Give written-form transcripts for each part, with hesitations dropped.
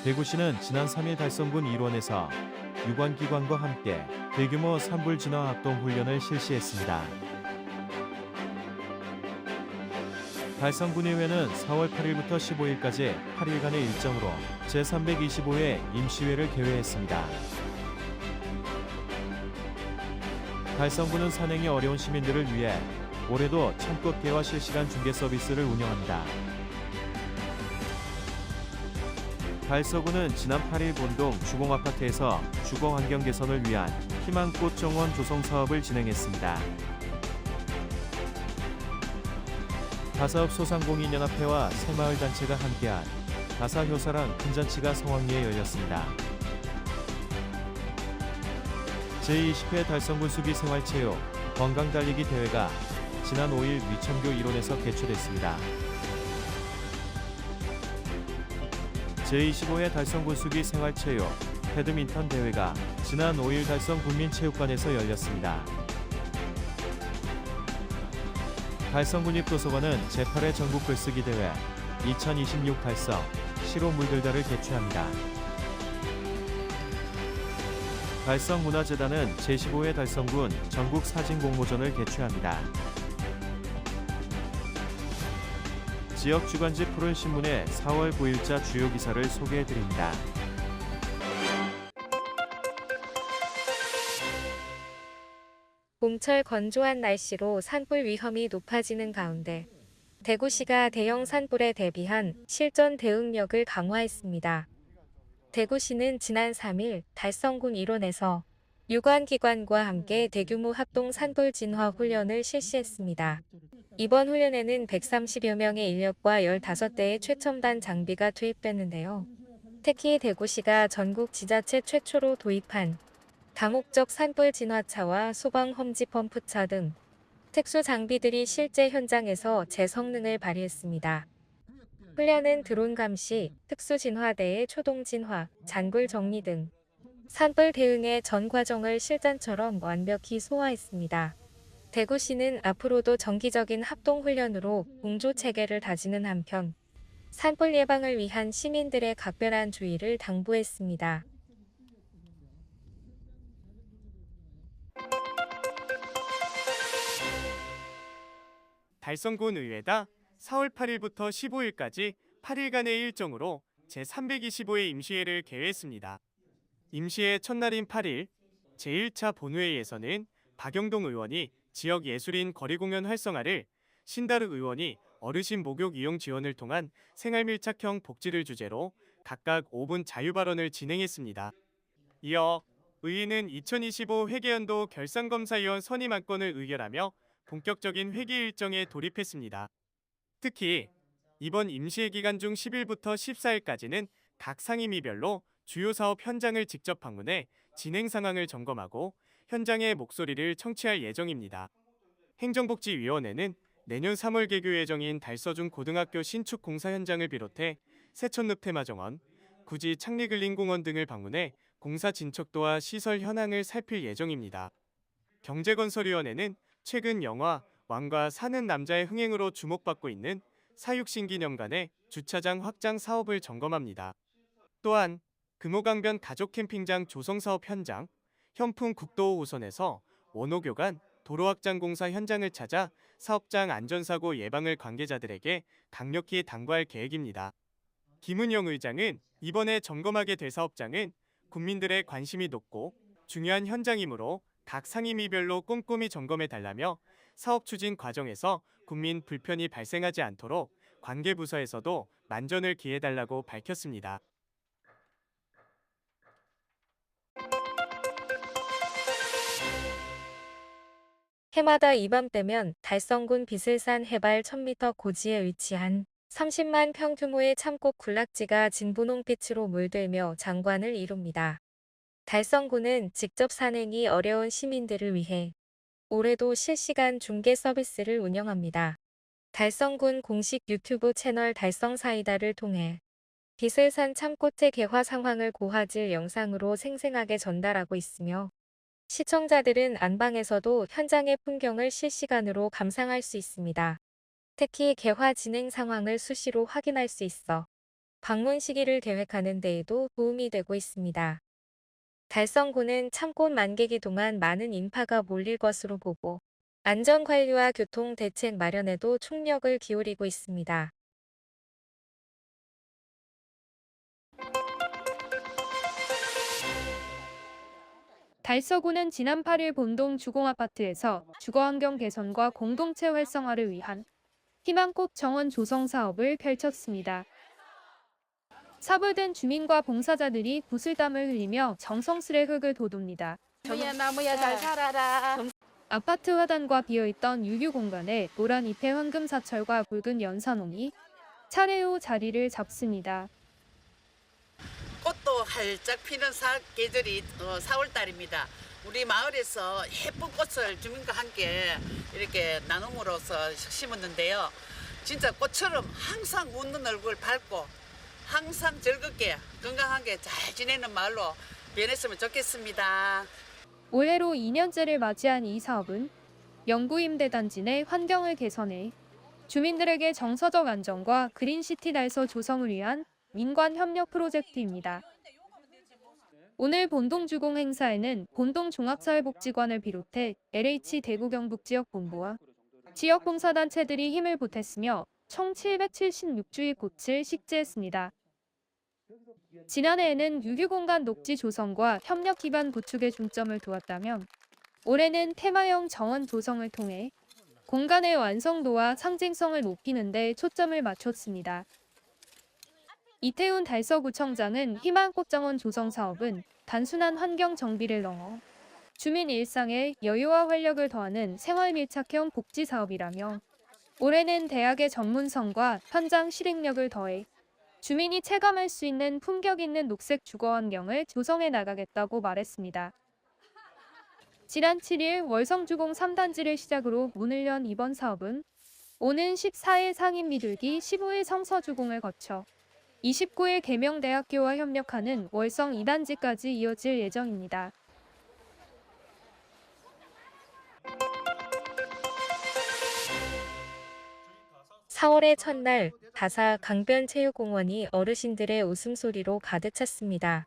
대구시는 지난 3일 달성군 일원에서 유관기관과 함께 대규모 산불 진화 합동 훈련을 실시했습니다. 달성군의회는 4월 8일부터 15일까지 8일간의 일정으로 제325회 임시회를 개회했습니다. 달성군은 산행이 어려운 시민들을 위해 올해도 참꽃 개화 실시간 중개 서비스를 운영합니다. 달서군은 지난 8일 본동 주공아파트에서 주거환경 개선을 위한 희망꽃 정원 조성 사업을 진행했습니다. 다사업 소상공인연합회와 새마을단체가 함께한 다사효사랑 큰잔치가 성황리에 열렸습니다. 제20회 달성군 수기 생활체육 건강달리기 대회가 지난 5일 위천교 일원에서 개최됐습니다. 제25회 달성군 수기 생활체육 배드민턴 대회가 지난 5일 달성 군민체육관에서 열렸습니다. 달성군립도서관은 제8회 전국 글쓰기 대회 2026 달성 시로 물들다를 개최합니다. 달성문화재단은 제15회 달성군 전국 사진공모전을 개최합니다. 지역 주간지 푸른신문의 4월 9일자 주요 기사를 소개해드립니다. 봄철 건조한 날씨로 산불 위험이 높아지는 가운데 대구시가 대형 산불에 대비한 실전 대응력을 강화했습니다. 대구시는 지난 3일 달성군 일원에서 유관기관과 함께 대규모 합동 산불 진화 훈련을 실시했습니다. 이번 훈련에는 130여 명의 인력과 15대의 최첨단 장비가 투입됐는데요. 특히 대구시가 전국 지자체 최초로 도입한 다목적 산불 진화차와 소방 험지 펌프차 등 특수 장비들이 실제 현장에서 제 성능을 발휘했습니다. 훈련은 드론 감시, 특수 진화대의 초동 진화, 잔불 정리 등 산불 대응의 전 과정을 실전처럼 완벽히 소화했습니다. 대구시는 앞으로도 정기적인 합동훈련으로 공조 체계를 다지는 한편 산불 예방을 위한 시민들의 각별한 주의를 당부했습니다. 달성군 의회가 4월 8일부터 15일까지 8일간의 일정으로 제325회 임시회를 개회했습니다. 임시회 첫날인 8일 제1차 본회의에서는 박영동 의원이 지역 예술인 거리공연 활성화를, 신다르 의원이 어르신 목욕 이용 지원을 통한 생활밀착형 복지를 주제로 각각 5분 자유발언을 진행했습니다. 이어 의회는 2025 회계연도 결산검사위원 선임 안건을 의결하며 본격적인 회기 일정에 돌입했습니다. 특히 이번 임시회 기간 중 10일부터 14일까지는 각 상임위별로 주요 사업 현장을 직접 방문해 진행 상황을 점검하고 현장의 목소리를 청취할 예정입니다. 행정복지위원회는 내년 3월 개교 예정인 달서중 고등학교 신축 공사 현장을 비롯해 세천늪 테마정원, 구지 창리근린공원 등을 방문해 공사 진척도와 시설 현황을 살필 예정입니다. 경제건설위원회는 최근 영화 왕과 사는 남자의 흥행으로 주목받고 있는 사육신기념관의 주차장 확장 사업을 점검합니다. 또한 금호강변 가족캠핑장 조성사업 현장, 현풍 국도 5호선에서 원호교간 도로 확장 공사 현장을 찾아 사업장 안전사고 예방을 관계자들에게 강력히 당부할 계획입니다. 김은영 의장은 이번에 점검하게 될 사업장은 국민들의 관심이 높고 중요한 현장이므로 각 상임위별로 꼼꼼히 점검해달라며 사업 추진 과정에서 국민 불편이 발생하지 않도록 관계부서에서도 만전을 기해달라고 밝혔습니다. 해마다 이맘때면 달성군 비슬산 해발 1000m 고지에 위치한 30만 평 규모의 참꽃 군락지가 진분홍빛으로 물들며 장관을 이룹니다. 달성군은 직접 산행이 어려운 시민들을 위해 올해도 실시간 중개 서비스를 운영합니다. 달성군 공식 유튜브 채널 달성사이다를 통해 비슬산 참꽃의 개화 상황을 고화질 영상으로 생생하게 전달하고 있으며 시청자들은 안방에서도 현장의 풍경을 실시간으로 감상할 수 있습니다. 특히 개화 진행 상황을 수시로 확인할 수 있어 방문 시기를 계획하는 데에도 도움이 되고 있습니다. 달성군은 참꽃 만개기 동안 많은 인파가 몰릴 것으로 보고 안전관리와 교통 대책 마련에도 총력을 기울이고 있습니다. 달서구는 지난 8일 본동 주공아파트에서 주거환경 개선과 공동체 활성화를 위한 희망꽃 정원 조성 사업을 펼쳤습니다. 사불된 주민과 봉사자들이 구슬땀을 흘리며 정성스레 흙을 도둡니다. 나무야 잘 살아라. 아파트 화단과 비어있던 유휴 공간에 노란 잎의 황금사철과 붉은 연산홍이 차례로 자리를 잡습니다. 꽃도 활짝 피는 계절이 4월달입니다. 우리 마을에서 예쁜 꽃을 주민과 함께 이렇게 나눔으로써 심었는데요. 진짜 꽃처럼 항상 웃는 얼굴 밝고 항상 즐겁게 건강하게 잘 지내는 마을로 변했으면 좋겠습니다. 올해로 2년째를 맞이한 이 사업은 영구임대단지 내 환경을 개선해 주민들에게 정서적 안정과 그린시티 달서 조성을 위한 민관 협력 프로젝트입니다. 오늘 본동주공 행사에는 본동종합사회복지관을 비롯해 LH 대구 경북 지역본부와 지역봉사단체들이 힘을 보탰으며 총 776주의 꽃을 식재했습니다. 지난해에는 유휴공간 녹지 조성과 협력 기반 구축에 중점을 두었다면 올해는 테마형 정원 조성을 통해 공간의 완성도와 상징성을 높이는 데 초점을 맞췄습니다. 이태훈 달서구청장은 희망꽃정원 조성 사업은 단순한 환경 정비를 넘어 주민 일상에 여유와 활력을 더하는 생활 밀착형 복지 사업이라며 올해는 대학의 전문성과 현장 실행력을 더해 주민이 체감할 수 있는 품격 있는 녹색 주거 환경을 조성해 나가겠다고 말했습니다. 지난 7일 월성주공 3단지를 시작으로 문을 연 이번 사업은 오는 14일 상인 미들기 15일 성서주공을 거쳐 29일 계명대학교와 협력하는 월성 2단지까지 이어질 예정입니다. (4월의) 첫날 다사 강변체육공원이 어르신들의 웃음소리로 가득 찼습니다.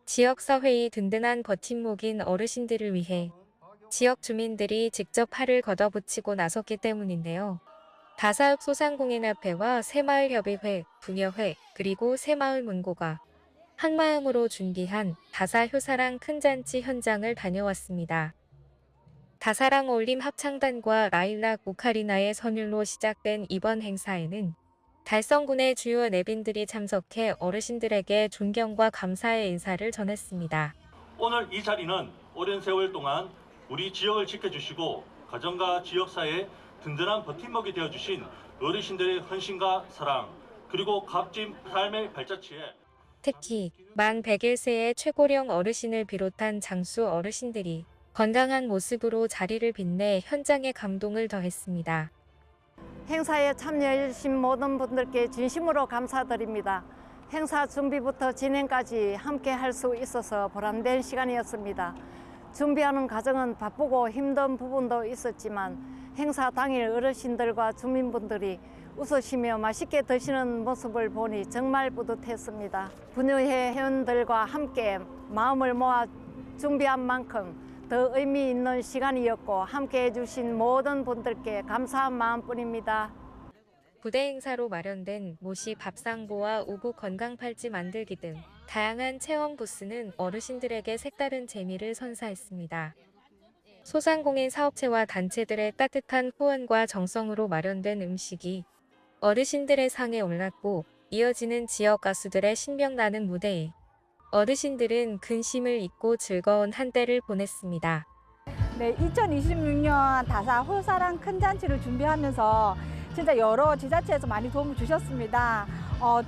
지역사회의 든든한 버팀목인 어르신들을 위해 지역 주민들이 직접 팔을 걷어붙이고 나섰기 때문인데요. 다사읍 소상공인협회와 새마을협의회, 부녀회, 그리고 새마을문고가 한마음으로 준비한 다사 효사랑 큰잔치 현장을 다녀왔습니다. 다사랑 어울림 합창단과 라일락 오카리나의 선율로 시작된 이번 행사에는 달성군의 주요 내빈들이 참석해 어르신들에게 존경과 감사의 인사를 전했습니다. 오늘 이 자리는 오랜 세월 동안 우리 지역을 지켜주시고 가정과 지역사회에 든든한 버팀목이 되어주신 어르신들의 헌신과 사랑, 그리고 값진 삶의 발자취에 특히 만 101세의 최고령 어르신을 비롯한 장수 어르신들이 건강한 모습으로 자리를 빛내 현장에 감동을 더했습니다. 행사에 참여해주신 모든 분들께 진심으로 감사드립니다. 행사 준비부터 진행까지 함께 할 수 있어서 보람된 시간이었습니다. 준비하는 과정은 바쁘고 힘든 부분도 있었지만 행사 당일 어르신들과 주민분들이 웃으시며 맛있게 드시는 모습을 보니 정말 뿌듯했습니다. 부녀회 회원들과 함께 마음을 모아 준비한 만큼 더 의미 있는 시간이었고 함께해 주신 모든 분들께 감사한 마음뿐입니다. 부대 행사로 마련된 모시 밥상보와 우구 건강팔찌 만들기 등 다양한 체험 부스는 어르신들에게 색다른 재미를 선사했습니다. 소상공인 사업체와 단체들의 따뜻한 후원과 정성으로 마련된 음식이 어르신들의 상에 올랐고 이어지는 지역 가수들의 신명나는 무대에 어르신들은 근심을 잊고 즐거운 한때를 보냈습니다. 네, 2026년 다사 효사랑 큰잔치를 준비하면서 진짜 여러 지자체에서 많이 도움을 주셨습니다.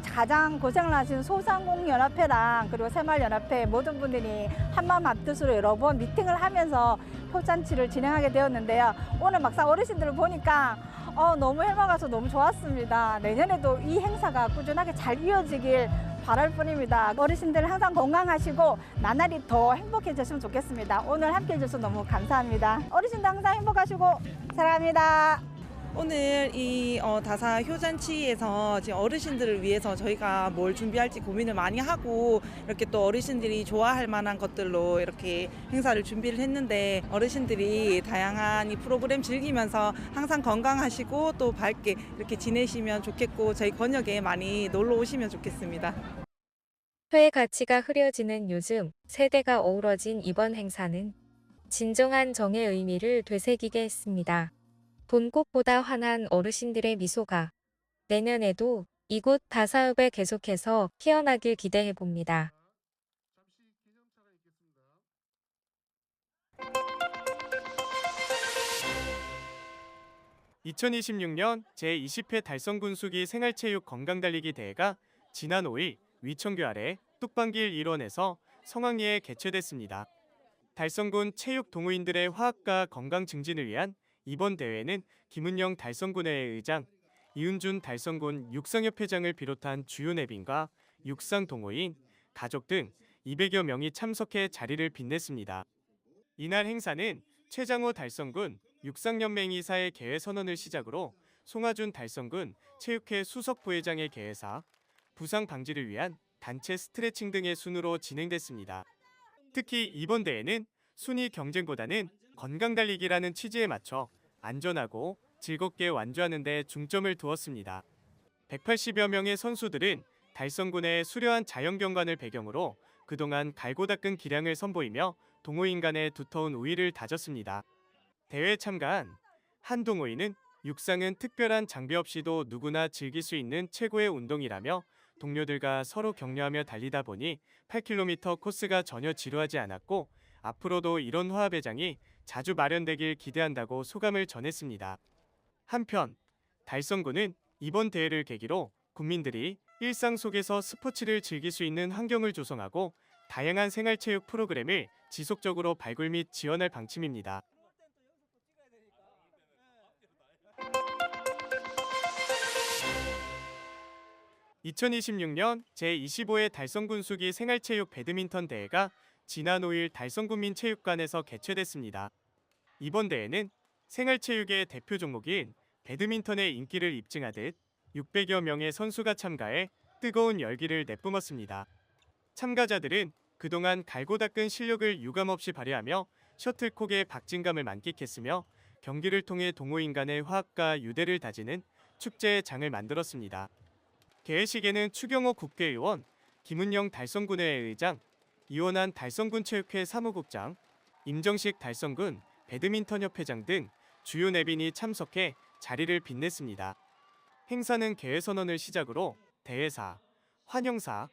가장 고생을 하신 소상공인연합회랑 그리고 새마을연합회 모든 분들이 한마음 한뜻으로 여러 번 미팅을 하면서 효잔치를 진행하게 되었는데요. 오늘 막상 어르신들을 보니까 너무 해맑아서 너무 좋았습니다. 내년에도 이 행사가 꾸준하게 잘 이어지길 바랄 뿐입니다. 어르신들 항상 건강하시고 나날이 더 행복해졌으면 좋겠습니다. 오늘 함께해 주셔서 너무 감사합니다. 어르신들 항상 행복하시고 사랑합니다. 오늘 오늘 이 다사 효잔치에서 지금 어르신들을 위해서 저희가 뭘 준비할지 고민을 많이 하고 이렇게 또 어르신들이 좋아할 만한 것들로 이렇게 행사를 준비를 했는데 어르신들이 다양한 이 프로그램 즐기면서 항상 건강하시고 또 밝게 이렇게 지내시면 좋겠고 저희 권역에 많이 놀러 오시면 좋겠습니다. 회 가치가 흐려지는 요즘 세대가 어우러진 이번 행사는 진정한 정의 의미를 되새기게 했습니다. 본 꽃보다 환한 어르신들의 미소가 내년에도 이곳 다사읍에 계속해서 피어나길 기대해 봅니다. (2026년) 제20회 달성군수기 생활체육 건강달리기 대회가 지난 5일 위천교 아래 뚝방길 일원에서 성황리에 개최됐습니다. 달성군 체육 동호인들의 화합과 건강 증진을 위한 이번 대회는 김은영 달성군의 의장, 이은준 달성군 육상협회장을 비롯한 주요 내빈과 육상 동호인, 가족 등 200여 명이 참석해 자리를 빛냈습니다. 이날 행사는 최장호 달성군 육상연맹 이사의 개회 선언을 시작으로 송하준 달성군 체육회 수석 부회장의 개회사, 부상 방지를 위한 단체 스트레칭 등의 순으로 진행됐습니다. 특히 이번 대회는 순위 경쟁보다는 건강달리기라는 취지에 맞춰 안전하고 즐겁게 완주하는 데 중점을 두었습니다. 180여 명의 선수들은 달성군의 수려한 자연경관을 배경으로 그동안 갈고 닦은 기량을 선보이며 동호인 간의 두터운 우위를 다졌습니다. 대회에 참가한 한 동호인은 육상은 특별한 장비 없이도 누구나 즐길 수 있는 최고의 운동이라며 동료들과 서로 격려하며 달리다 보니 8km 코스가 전혀 지루하지 않았고 앞으로도 이런 화합의 장이 자주 마련되길 기대한다고 소감을 전했습니다. 한편 달성군은 이번 대회를 계기로 국민들이 일상 속에서 스포츠를 즐길 수 있는 환경을 조성하고 다양한 생활체육 프로그램을 지속적으로 발굴 및 지원할 방침입니다. (2026년) 제25회 달성군수기 생활체육 배드민턴 대회가 지난 5일 달성군민체육관에서 개최됐습니다. 이번 대회는 생활체육의 대표 종목인 배드민턴의 인기를 입증하듯 600여 명의 선수가 참가해 뜨거운 열기를 내뿜었습니다. 참가자들은 그동안 갈고 닦은 실력을 유감없이 발휘하며 셔틀콕의 박진감을 만끽했으며 경기를 통해 동호인 간의 화합과 유대를 다지는 축제의 장을 만들었습니다. 개회식에는 추경호 국회의원, 김은영 달성군회 의장, 이원한 달성군 체육회 사무국장, 임정식 달성군 배드민턴협회장 등 주요 내빈이 참석해 자리를 빛냈습니다. 행사는 개회 선언을 시작으로 대회사, 환영사,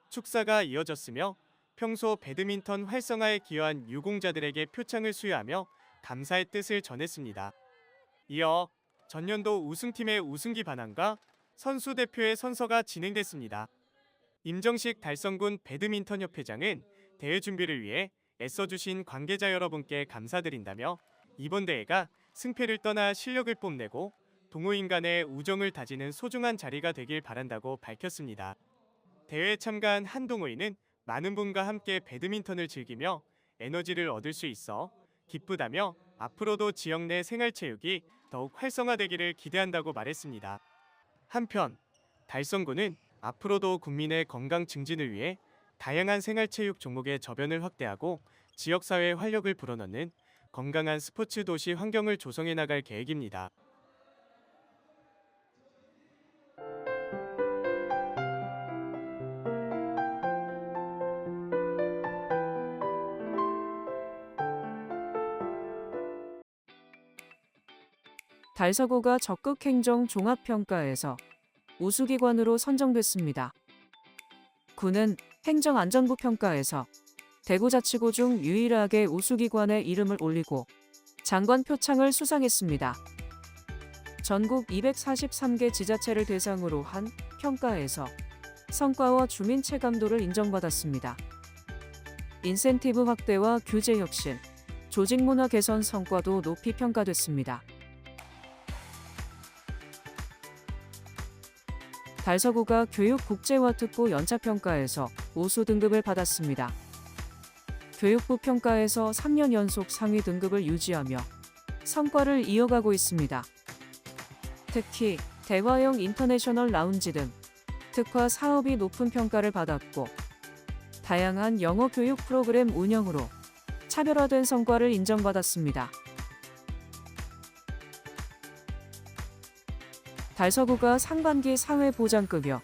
축사가 이어졌으며 평소 배드민턴 활성화에 기여한 유공자들에게 표창을 수여하며 감사의 뜻을 전했습니다. 이어 전년도 우승팀의 우승기 반환과 선수 대표의 선서가 진행됐습니다. 임정식 달성군 배드민턴협회장은 대회 준비를 위해 애써주신 관계자 여러분께 감사드린다며 이번 대회가 승패를 떠나 실력을 뽐내고 동호인 간의 우정을 다지는 소중한 자리가 되길 바란다고 밝혔습니다. 대회에 참가한 한 동호인은 많은 분과 함께 배드민턴을 즐기며 에너지를 얻을 수 있어 기쁘다며 앞으로도 지역 내 생활체육이 더욱 활성화되기를 기대한다고 말했습니다. 한편 달성군은 앞으로도 국민의 건강 증진을 위해 다양한 생활체육 종목의 저변을 확대하고 지역사회에 활력을 불어넣는 건강한 스포츠 도시 환경을 조성해 나갈 계획입니다. 달서구가 적극행정 종합평가에서 우수기관으로 선정됐습니다. 구는 행정안전부 평가에서 대구자치구 중 유일하게 우수기관의 이름을 올리고 장관 표창을 수상했습니다. 전국 243개 지자체를 대상으로 한 평가에서 성과와 주민 체감도를 인정받았습니다. 인센티브 확대와 규제 혁신, 조직문화 개선 성과도 높이 평가됐습니다. 달서구가 교육 국제화 특보 연차평가에서 우수 등급을 받았습니다. 교육부 평가에서 3년 연속 상위 등급을 유지하며 성과를 이어가고 있습니다. 특히 대화영 인터내셔널 라운지 등 특화 사업이 높은 평가를 받았고 다양한 영어 교육 프로그램 운영으로 차별화된 성과를 인정받았습니다. 달서구가 상반기 사회보장급여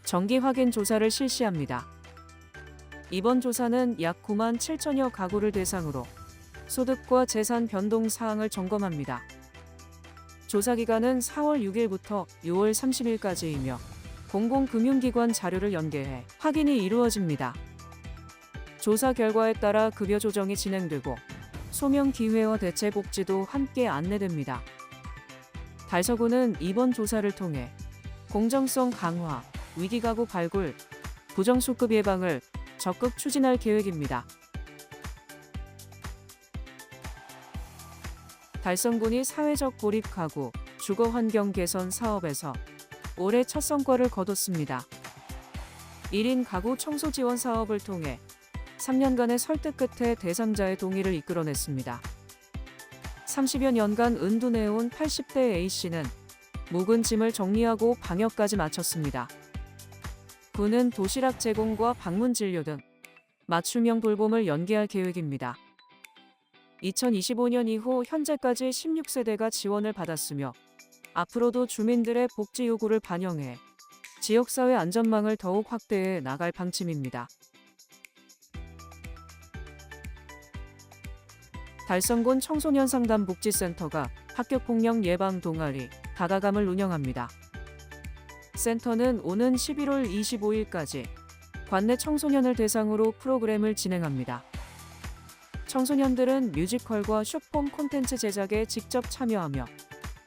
정기 확인 조사를 실시합니다. 이번 조사는 약 9만 7천여 가구를 대상으로 소득과 재산 변동 사항을 점검합니다. 조사 기간은 4월 6일부터 6월 30일까지이며 공공금융기관 자료를 연계해 확인이 이루어집니다. 조사 결과에 따라 급여 조정이 진행되고 소명 기회와 대체 복지도 함께 안내됩니다. 달서구는 이번 조사를 통해 공정성 강화, 위기가구 발굴, 부정수급 예방을 적극 추진할 계획입니다. 달성군이 사회적 고립 가구, 주거 환경 개선 사업에서 올해 첫 성과를 거뒀습니다. 1인 가구 청소 지원 사업을 통해 3년간의 설득 끝에 대상자의 동의를 이끌어냈습니다. 30여 년간 은둔해온 80대 A씨는 묵은 짐을 정리하고 방역까지 마쳤습니다. 군은 도시락 제공과 방문 진료 등 맞춤형 돌봄을 연계할 계획입니다. 2025년 이후 현재까지 16세대가 지원을 받았으며 앞으로도 주민들의 복지 요구를 반영해 지역사회 안전망을 더욱 확대해 나갈 방침입니다. 달성군 청소년 상담 복지센터가 학교폭력 예방 동아리 다가감을 운영합니다. 센터는 오는 11월 25일까지 관내 청소년을 대상으로 프로그램을 진행합니다. 청소년들은 뮤지컬과 숏폼 콘텐츠 제작에 직접 참여하며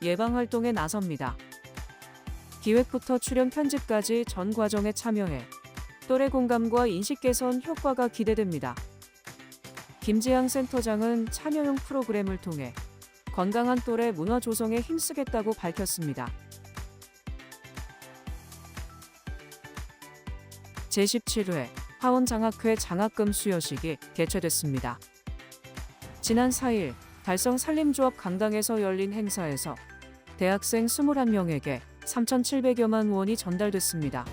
예방활동에 나섭니다. 기획부터 출연 편집까지 전 과정에 참여해 또래 공감과 인식 개선 효과가 기대됩니다. 김지향 센터장은 참여용 프로그램을 통해 건강한 또래 문화 조성에 힘쓰겠다고 밝혔습니다. 제17회 하원장학회 장학금 수여식이 개최됐습니다. 지난 4일 달성 산림조합 강당에서 열린 행사에서 대학생 21명에게 3,700여만 원이 전달됐습니다.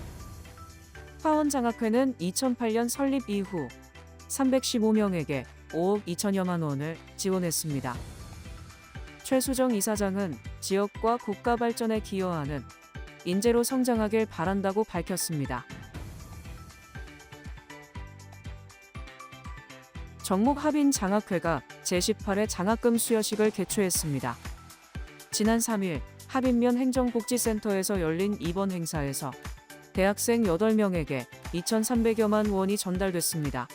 하원장학회는 2008년 설립 이후 315명에게 5억 2천여만 원을 지원했습니다. 최수정 이사장은 지역과 국가 발전에 기여하는 인재로 성장하길 바란다고 밝혔습니다. 정목합인 장학회가 제18회 장학금 수여식을 개최했습니다. 지난 3일 합인면 행정복지센터에서 열린 이번 행사에서 대학생 8명에게 2,300여만 원이 전달됐습니다.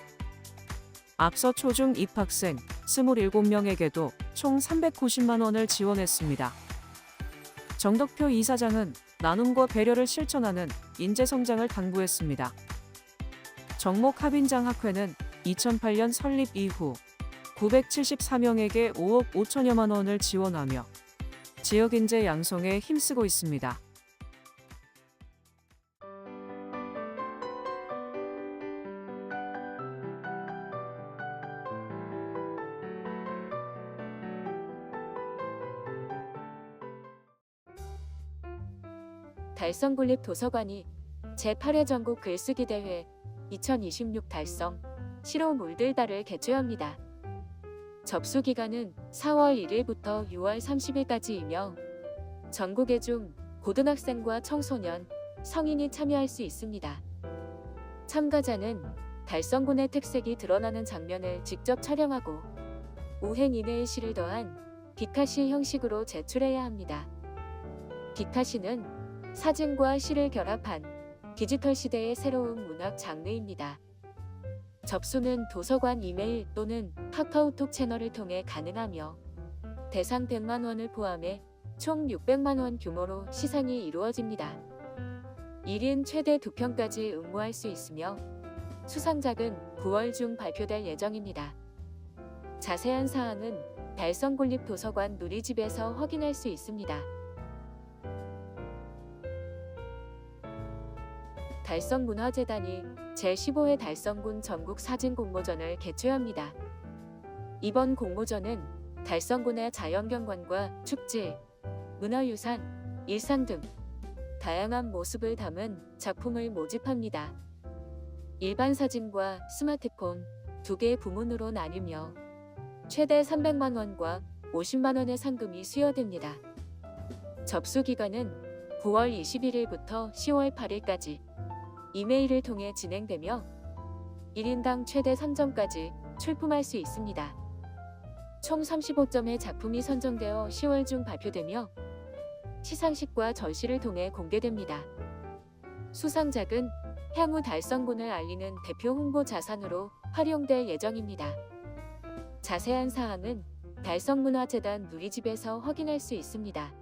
앞서 초중 입학생 27명에게도 총 390만 원을 지원했습니다. 정덕표 이사장은 나눔과 배려를 실천하는 인재 성장을 당부했습니다. 정목합인장학회는 2008년 설립 이후 974명에게 5억 5천여만 원을 지원하며 지역 인재 양성에 힘쓰고 있습니다. 달성군립도서관이 제8회 전국 글쓰기 대회 2026 달성 시로 물들다를 개최합니다. 접수 기간은 4월 1일부터 6월 30일까지이며 전국의 중 고등학생과 청소년, 성인이 참여할 수 있습니다. 참가자는 달성군의 특색이 드러나는 장면을 직접 촬영하고 우행 이내의 시를 더한 빅카시 형식으로 제출해야 합니다. 빅카시는 사진과 시를 결합한 디지털 시대의 새로운 문학 장르입니다. 접수는 도서관 이메일 또는 카카오톡 채널을 통해 가능하며 대상 100만 원을 포함해 총 600만 원 규모로 시상이 이루어집니다. 1인 최대 2편까지 응모할 수 있으며 수상작은 9월 중 발표될 예정입니다. 자세한 사항은 달성군립도서관 누리집에서 확인할 수 있습니다. 달성문화재단이 제15회 달성군 전국 사진 공모전을 개최합니다. 이번 공모전은 달성군의 자연경관과 축제, 문화유산, 일상 등 다양한 모습을 담은 작품을 모집합니다. 일반 사진과 스마트폰 두 개의 부문으로 나뉘며 최대 300만 원과 50만 원의 상금이 수여됩니다. 접수 기간은 9월 21일부터 10월 8일까지 이메일을 통해 진행되며 1인당 최대 3점까지 출품할 수 있습니다. 총 35점의 작품이 선정되어 10월 중 발표되며 시상식과 전시를 통해 공개됩니다. 수상작은 향후 달성군을 알리는 대표 홍보 자산으로 활용될 예정입니다. 자세한 사항은 달성문화재단 누리집에서 확인할 수 있습니다.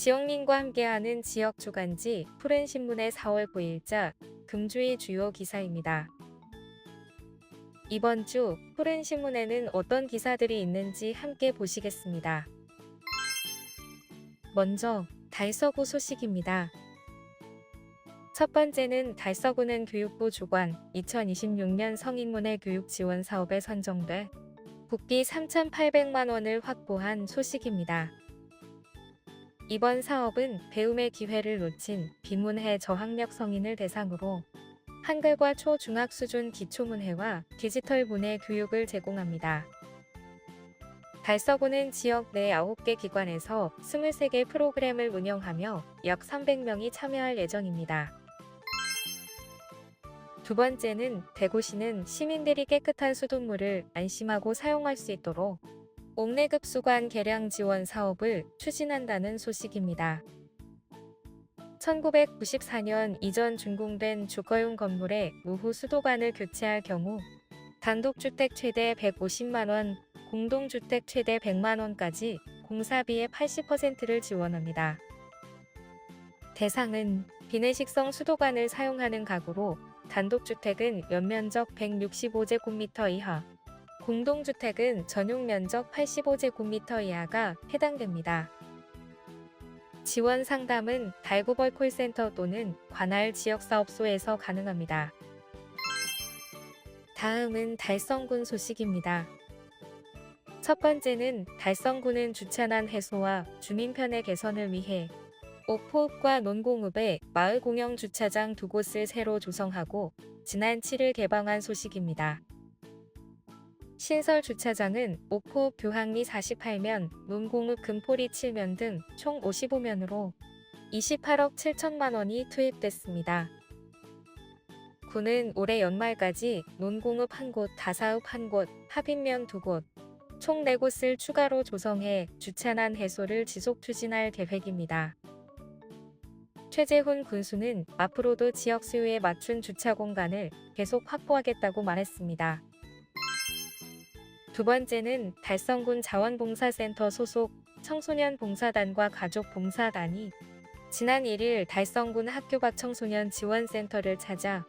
지영민과 함께하는 지역 주간지 푸른신문의 4월 9일자 금주의 주요 기사입니다. 이번 주 푸른신문에는 어떤 기사들이 있는지 함께 보시겠습니다. 먼저 달서구 소식입니다. 첫 번째는 달서구는 교육부 주관 2026년 성인문예 교육 지원 사업에 선정돼 국비 3,800만 원을 확보한 소식입니다. 이번 사업은 배움의 기회를 놓친 비문해 저학력 성인을 대상으로 한글과 초중학 수준 기초문해와 디지털 문해 교육을 제공합니다. 달서구는 지역 내 9개 기관에서 23개 프로그램을 운영하며 약 300명이 참여할 예정입니다. 두 번째는 대구시는 시민들이 깨끗한 수돗물을 안심하고 사용할 수 있도록 옥내급 수관 개량 지원 사업을 추진한다는 소식입니다. 1994년 이전 준공된 주거용 건물에 무후 수도관을 교체할 경우 단독주택 최대 150만 원, 공동주택 최대 100만 원까지 공사비의 80%를 지원합니다. 대상은 비내식성 수도관을 사용하는 가구로 단독주택은 연면적 165제곱미터 이하, 공동주택은 전용 면적 85제곱미터 이하가 해당됩니다. 지원 상담은 달구벌 콜센터 또는 관할 지역사업소에서 가능합니다. 다음은 달성군 소식입니다. 첫 번째는 달성군은 주차난 해소와 주민 편의 개선을 위해 옥포읍과 논공읍에 마을 공영 주차장 2곳을 새로 조성하고 지난 7일 개방한 소식입니다. 신설 주차장은 옥포읍 교항리 48면, 논공읍 금포리 7면 등 총 55면으로 28억 7천만 원이 투입됐습니다. 군은 올해 연말까지 논공읍 1곳, 다사읍 1곳, 합인면 2곳, 총 4곳을 추가로 조성해 주차난 해소를 지속 추진할 계획입니다. 최재훈 군수는 앞으로도 지역 수요에 맞춘 주차 공간을 계속 확보하겠다고 말했습니다. 두 번째는 달성군 자원봉사센터 소속 청소년 봉사단과 가족 봉사단이 지난 1일 달성군 학교 밖 청소년 지원센터를 찾아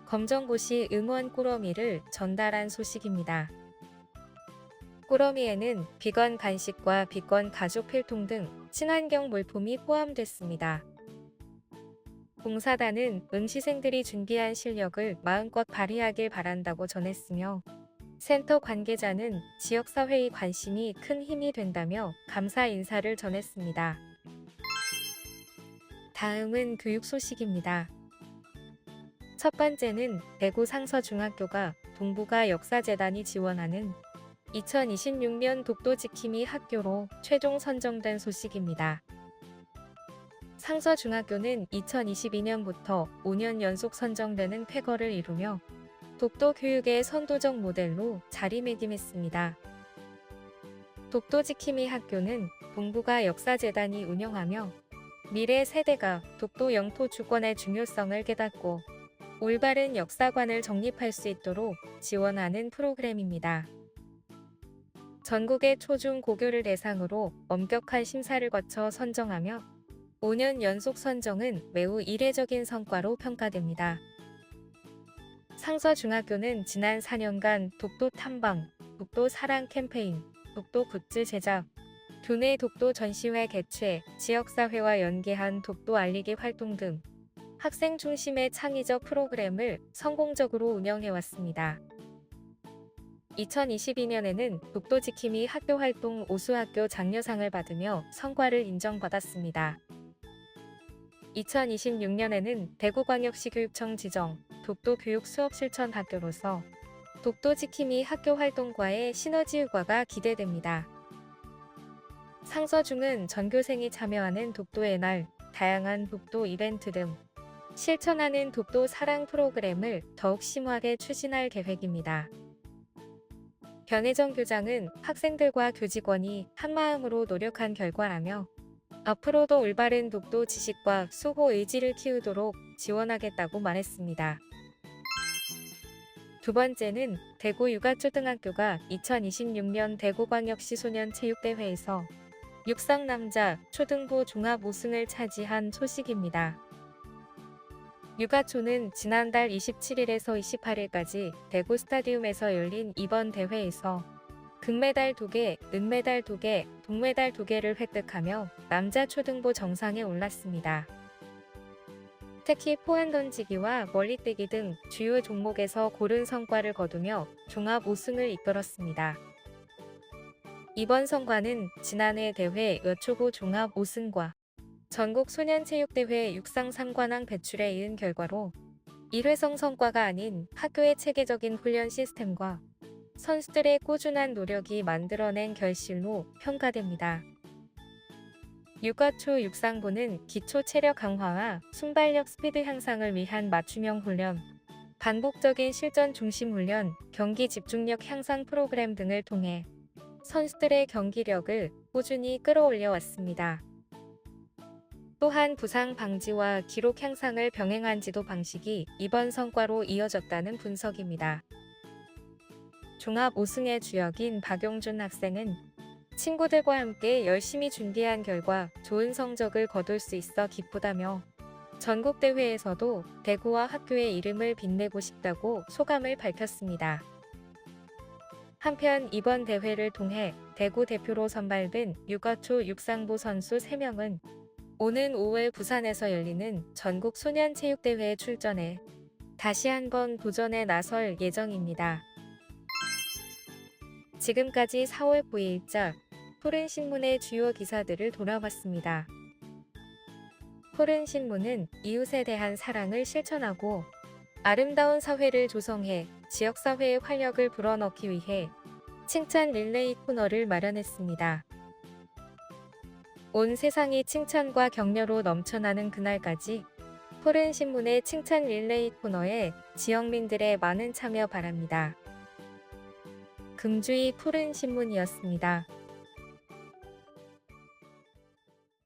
검정고시 응원 꾸러미를 전달한 소식입니다. 꾸러미에는 비건 간식과 비건 가족 필통 등 친환경 물품이 포함됐습니다. 봉사단은 응시생들이 준비한 실력을 마음껏 발휘하길 바란다고 전했으며 센터 관계자는 지역사회의 관심이 큰 힘이 된다며 감사 인사를 전했습니다. 다음은 교육 소식입니다. 첫 번째는 대구 상서중학교가 동북아 역사재단이 지원하는 2026년 독도지킴이 학교로 최종 선정된 소식입니다. 상서중학교는 2022년부터 5년 연속 선정되는 쾌거를 이루며 독도 교육의 선도적 모델로 자리매김했습니다. 독도지킴이 학교는 동북아 역사재단이 운영하며 미래 세대가 독도 영토 주권의 중요성을 깨닫고 올바른 역사관을 정립할 수 있도록 지원하는 프로그램입니다. 전국의 초중 고교를 대상으로 엄격한 심사를 거쳐 선정하며 5년 연속 선정은 매우 이례적인 성과로 평가됩니다. 상서중학교는 지난 4년간 독도 탐방, 독도 사랑 캠페인, 독도 굿즈 제작, 교내 독도 전시회 개최, 지역사회와 연계한 독도 알리기 활동 등 학생 중심의 창의적 프로그램을 성공적으로 운영해왔습니다. 2022년에는 독도 지킴이 학교 활동 우수학교 장려상을 받으며 성과를 인정받았습니다. 2026년에는 대구광역시 교육청 지정 독도 교육 수업 실천 학교로서 독도 지킴이 학교 활동과의 시너지 효과가 기대됩니다. 상서중은 전교생이 참여하는 독도의 날, 다양한 독도 이벤트 등 실천하는 독도 사랑 프로그램을 더욱 심화하게 추진할 계획입니다. 변혜정 교장은 학생들과 교직원이 한마음으로 노력한 결과라며 앞으로도 올바른 독도 지식과 수호 의지를 키우도록 지원하겠다고 말했습니다. 두 번째는 대구 육아초등학교가 2026년 대구광역시 소년체육대회에서 육상 남자 초등부 종합 우승을 차지한 소식입니다. 육아초는 지난달 27일에서 28일까지 대구 스타디움에서 열린 이번 대회에서 금메달 2개, 은메달 2개, 동메달 2개를 획득하며 남자 초등부 정상에 올랐습니다. 특히 포환 던지기와 멀리뛰기 등 주요 종목에서 고른 성과를 거두며 종합 우승을 이끌었습니다. 이번 성과는 지난해 대회 여초부 종합 우승과 전국 소년체육대회 육상 3관왕 배출에 이은 결과로 일회성 성과가 아닌 학교의 체계적인 훈련 시스템과 선수들의 꾸준한 노력이 만들어낸 결실로 평가됩니다. 육아초 육상부는 기초 체력 강화와 순발력 스피드 향상을 위한 맞춤형 훈련, 반복적인 실전 중심 훈련, 경기 집중력 향상 프로그램 등을 통해 선수들의 경기력을 꾸준히 끌어올려 왔습니다. 또한 부상 방지와 기록 향상을 병행한 지도 방식이 이번 성과로 이어졌다는 분석입니다. 종합 우승의 주역인 박용준 학생은 친구들과 함께 열심히 준비한 결과 좋은 성적을 거둘 수 있어 기쁘다며 전국대회에서도 대구와 학교의 이름을 빛내고 싶다고 소감을 밝혔습니다. 한편 이번 대회를 통해 대구 대표로 선발된 육아초 육상부 선수 3명은 오는 5월 부산에서 열리는 전국 소년체육대회에 출전해 다시 한번 도전에 나설 예정입니다. 지금까지 4월 9일자 푸른신문의 주요 기사들을 돌아봤습니다. 푸른신문은 이웃에 대한 사랑을 실천하고 아름다운 사회를 조성해 지역사회의 활력을 불어넣기 위해 칭찬 릴레이 코너를 마련했습니다. 온 세상이 칭찬과 격려로 넘쳐나는 그날까지 푸른신문의 칭찬 릴레이 코너에 지역민들의 많은 참여 바랍니다. 금주의 푸른신문이었습니다.